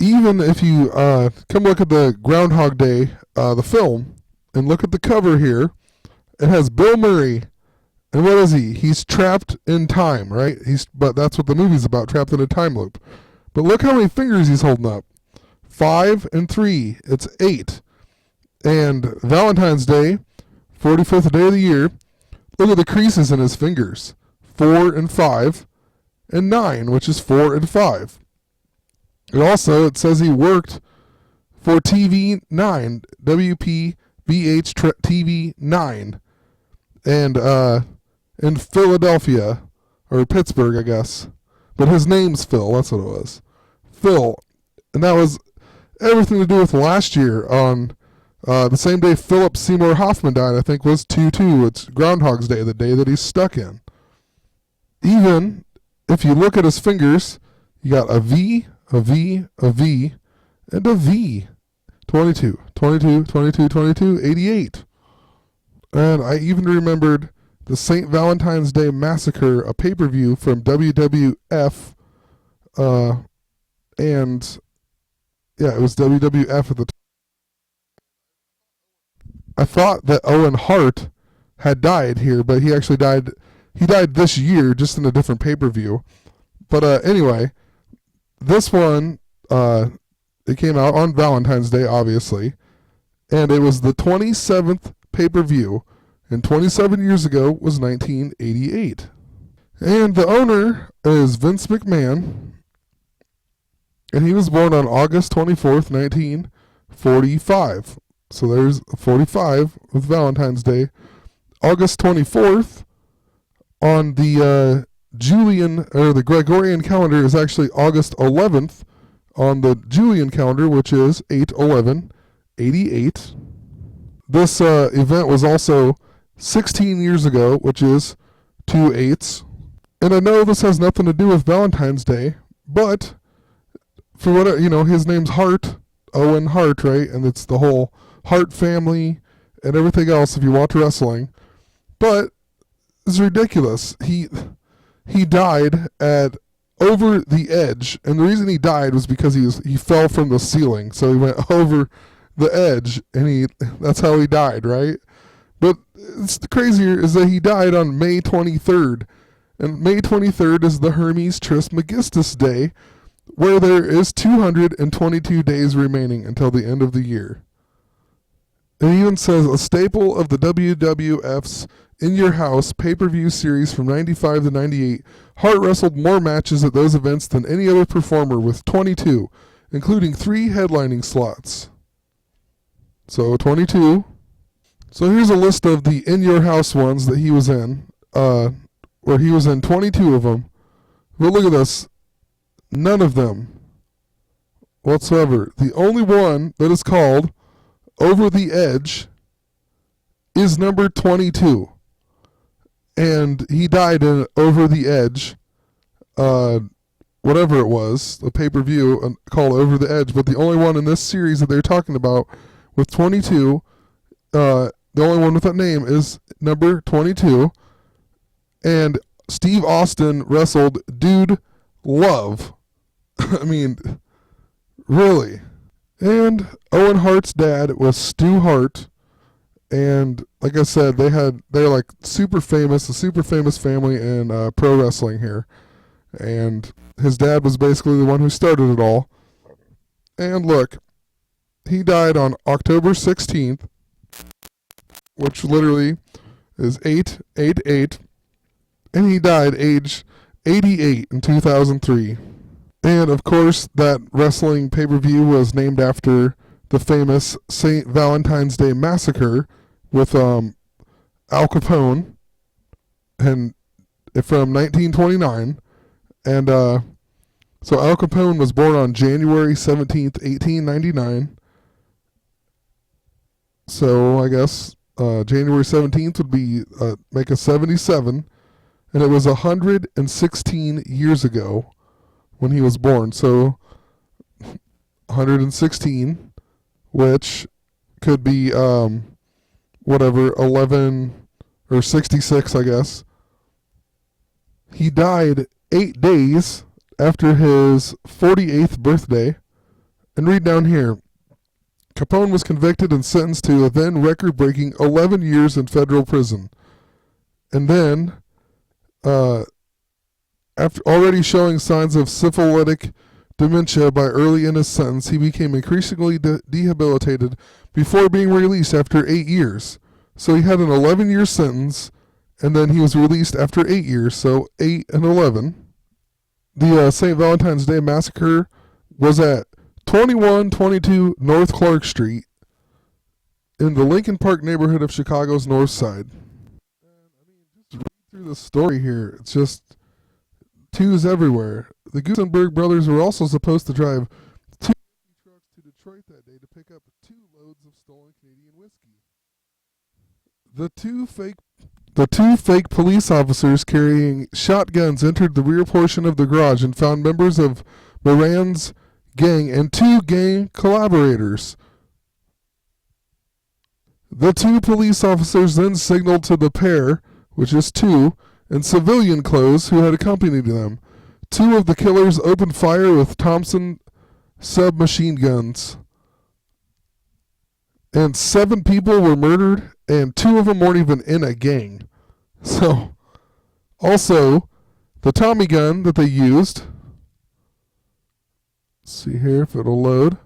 even if you come look at the Groundhog Day, the film, and look at the cover here, it has Bill Murray. And what is he? He's trapped in time, right? But that's what the movie's about, trapped in a time loop. But look how many fingers he's holding up. 5 and 3. It's 8. And Valentine's Day, 45th day of the year, look at the creases in his fingers. 4 and 5. And 9, which is 4 and 5. And also, it says he worked for TV9, WPVH TV 9. And in Philadelphia, or Pittsburgh, I guess. But his name's Phil, that's what it was. Phil. And that was everything to do with last year on the same day Philip Seymour Hoffman died, I think was 2/2. It's Groundhog's Day, the day that he's stuck in. Even if you look at his fingers, you got a V, a V, a V, and a V. 22, 22, 22, 22, 88. And I even remembered the St. Valentine's Day Massacre, a pay-per-view from WWF, and yeah, it was WWF at the time. I thought that Owen Hart had died here, but he actually died. He died this year, just in a different pay-per-view. But anyway, this one, it came out on Valentine's Day, obviously, and it was the 27th pay-per-view, and 27 years ago was 1988. And the owner is Vince McMahon, and he was born on August 24th, 1945. So there's 45 with Valentine's Day. August 24th on the Julian, or the Gregorian calendar, is actually August 11th on the Julian calendar, which is 8/11/88. This event was also 16 years ago, which is 2/8. And I know this has nothing to do with Valentine's Day, but for what, his name's Hart, Owen Hart, right? And it's the whole Hart family and everything else if you watch wrestling. But it's ridiculous. He died at over the edge, and the reason he died was because he fell from the ceiling. So he went over the edge, and that's how he died, right? But it's crazier is that he died on May 23rd. And May 23rd is the Hermes Trismegistus Day, where there is 222 days remaining until the end of the year. It even says a staple of the WWF's In Your House pay-per-view series from 95 to 98, Hart wrestled more matches at those events than any other performer with 22, including 3 headlining slots. So 22. So here's a list of the In Your House ones that he was in, where he was in 22 of them. But look at this. None of them whatsoever. The only one that is called Over the Edge is number 22. And he died in Over the Edge, whatever it was, the pay-per-view called Over the Edge. But the only one in this series that they're talking about with 22, the only one with that name is number 22. And Steve Austin wrestled Dude Love. I mean, really. And Owen Hart's dad was Stu Hart. And like I said, they're like super famous, a super famous family in pro wrestling here. And his dad was basically the one who started it all. And look, he died on October 16th, which literally is 8/8/8. And he died age 88 in 2003. And of course, that wrestling pay-per-view was named after the famous St. Valentine's Day Massacre with Al Capone, and from 1929. And so Al Capone was born on January 17th, 1899. So I guess January 17th would be make a 77. And it was 116 years ago when he was born. So 116, which could be whatever, 11 or 66, I guess. He died 8 days after his 48th birthday And read down here. Capone was convicted and sentenced to a then record-breaking 11 years in federal prison. And then, after already showing signs of syphilitic dementia by early in his sentence, he became increasingly debilitated before being released after 8 years. So he had an 11-year sentence, and then he was released after 8 years, so 8 and 11. The St. Valentine's Day Massacre was at 2122 North Clark Street in the Lincoln Park neighborhood of Chicago's North Side. And, I mean, just read through the story here. It's just 2's everywhere. The Gutenberg brothers were also supposed to drive 2 trucks to Detroit that day to pick up 2 loads of stolen Canadian whiskey. The two fake police officers carrying shotguns entered the rear portion of the garage and found members of Moran's gang and 2 gang collaborators. The 2 police officers then signaled to the pair, which is 2, in civilian clothes who had accompanied them. 2 of the killers opened fire with Thompson submachine guns. And 7 people were murdered, and 2 of them weren't even in a gang. So, also, the Tommy gun that they used, let's see here if it'll load,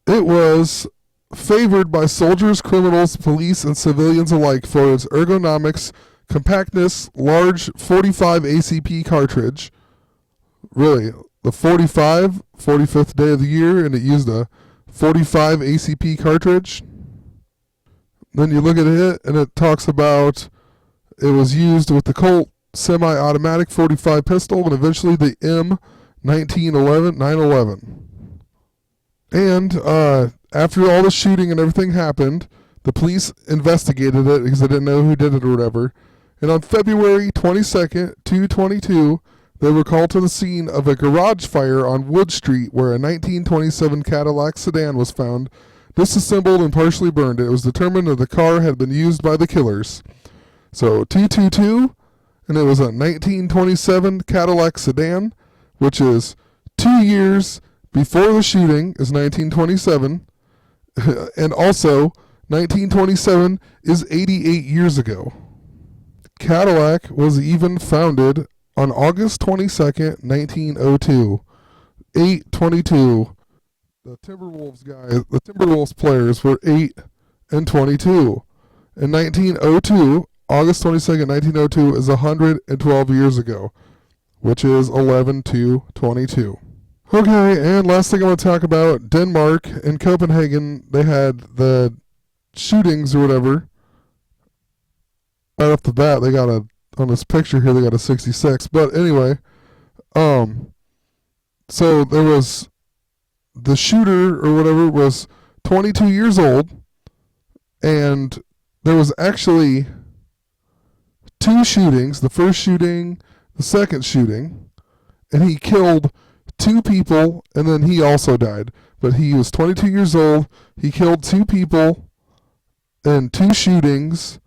it was favored by soldiers, criminals, police, and civilians alike for its ergonomics, compactness, large 45 ACP cartridge. Really, the 45th day of the year, and it used a 45 ACP cartridge. Then you look at it, and it talks about it was used with the Colt semi-automatic 45 pistol, and eventually the M1911 911. And after all the shooting and everything happened, the police investigated it because they didn't know who did it or whatever. And on February 22nd, 222, they were called to the scene of a garage fire on Wood Street where a 1927 Cadillac sedan was found, disassembled and partially burned. It was determined that the car had been used by the killers. So 222, and it was a 1927 Cadillac sedan, which is 2 years before the shooting is 1927, and also 1927 is 88 years ago. Cadillac was even founded on August 22nd, 1902. 8/22. The Timberwolves players were 8 and 22. In 1902, August 22nd, 1902 is 112 years ago, which is 11/2/22. Okay, and last thing I want to talk about, Denmark and Copenhagen, they had the shootings or whatever. Right off the bat, they got on this picture here, they got a 66. But anyway, so there was, the shooter or whatever was 22 years old, and there was actually 2 shootings, the first shooting, the second shooting, and he killed 2 people, and then he also died. But he was 22 years old, he killed 2 people in 2 shootings,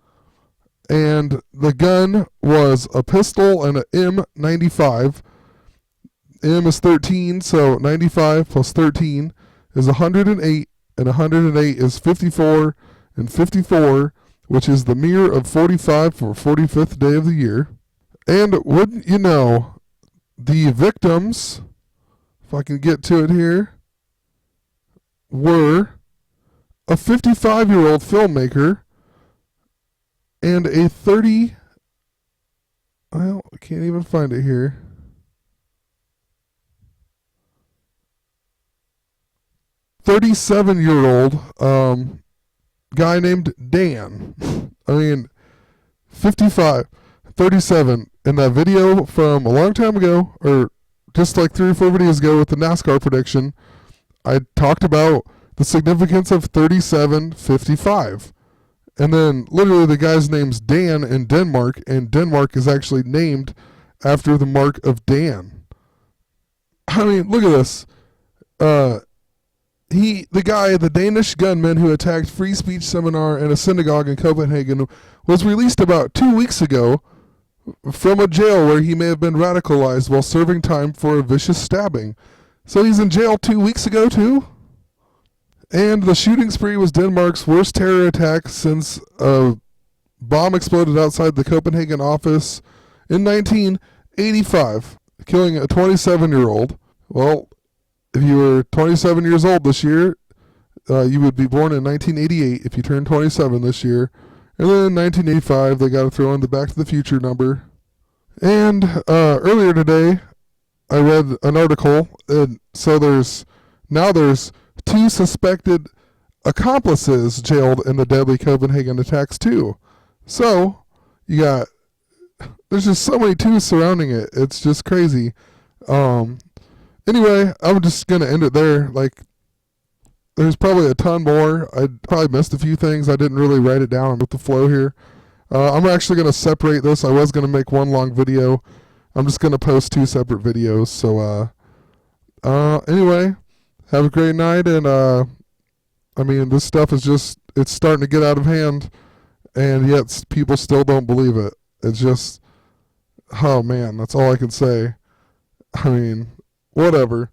and the gun was a pistol and an M95. M is 13, so 95 plus 13 is 108, and 108 is 54, and 54, which is the mirror of 45 for 45th day of the year. And wouldn't you know, the victims, if I can get to it here, were a 55-year-old filmmaker and a I can't even find it here. $37-year-old guy named Dan. I mean, 55, 37. In that video from a long time ago, or just like 3 or 4 videos ago with the NASCAR prediction, I talked about the significance of 3755. And then literally the guy's name's Dan in Denmark, and Denmark is actually named after the mark of Dan. I mean, look at this. The Danish gunman who attacked free speech seminar in a synagogue in Copenhagen was released about 2 weeks ago from a jail where he may have been radicalized while serving time for a vicious stabbing. So he's in jail 2 weeks ago, too. And the shooting spree was Denmark's worst terror attack since a bomb exploded outside the Copenhagen office in 1985, killing a 27-year-old. Well, if you were 27 years old this year, you would be born in 1988 if you turned 27 this year. And then in 1985, they got to throw in the Back to the Future number. And earlier today, I read an article, and so there's 2 suspected accomplices jailed in the deadly Copenhagen attacks too. So there's just so many 2's surrounding it. It's just crazy. Anyway, I'm just gonna end it there. Like, there's probably a ton more. I probably missed a few things. I didn't really write it down with the flow here. I'm actually gonna separate this. I was gonna make one long video. I'm just gonna post 2 separate videos. So anyway, have a great night. And I mean, this stuff is it's starting to get out of hand, and yet people still don't believe it. It's just, oh man, that's all I can say. I mean, whatever.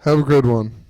Have a good one.